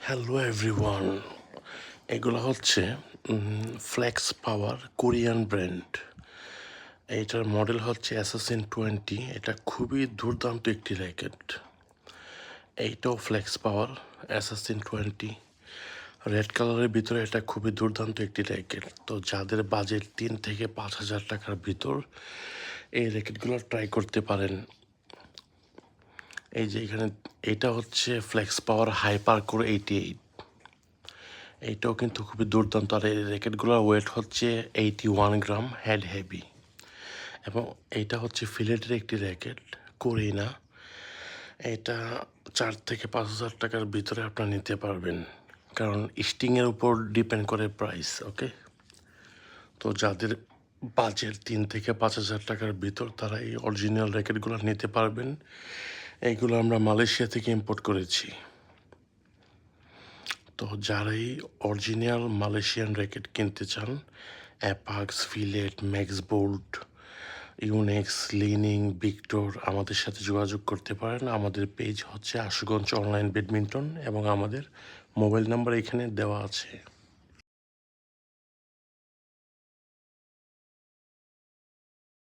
Hello everyone, এগুলো হচ্ছে flakes পাওয়ার Korean brand. এইটার মডেল হচ্ছে অ্যাসাসিন 20। এটা খুবই দুর্দান্ত একটি র্যাকেট। এইটাও ফ্লেক্স পাওয়ার অ্যাসাসিন 20 রেড কালারের ভিতরে। এটা খুবই দুর্দান্ত একটি র্যাকেট। তো যাদের বাজেট 3 থেকে 5 হাজার টাকার ভিতর এই র্যাকেটগুলো ট্রাই করতে পারেন। এই যে এখানে এটা হচ্ছে ফ্লেক্স পাওয়ার হাইপার কোর 88। এইটাও কিন্তু খুবই দুর্দান্ত। আর এই র্যাকেটগুলোর ওয়েট হচ্ছে 81 গ্রাম, হেড হেভি। এবং এইটা হচ্ছে ফিলেটের একটি র্যাকেট, কোরিনা। এটা 4 থেকে 5 হাজার টাকার ভিতরে আপনারা নিতে পারবেন, কারণ স্টিংয়ের উপর ডিপেন্ড করে প্রাইস। ওকে, তো যাদের বাজেট 3 থেকে 5 হাজার টাকার ভিতর তারা এই অরিজিনাল র্যাকেটগুলো নিতে পারবেন। এইগুলো আমরা মালয়েশিয়া থেকে ইম্পোর্ট করেছি। তো যারাই অরিজিনাল মালয়েশিয়ান র্যাকেট কিনতে চান, Apacs, Felet, Max Bolt, Yonex, Li-Ning, Victor, আমাদের সাথে যোগাযোগ করতে পারেন। আমাদের পেজ হচ্ছে আশুগঞ্জ অনলাইন ব্যাডমিন্টন এবং আমাদের মোবাইল নাম্বার এখানে দেওয়া আছে।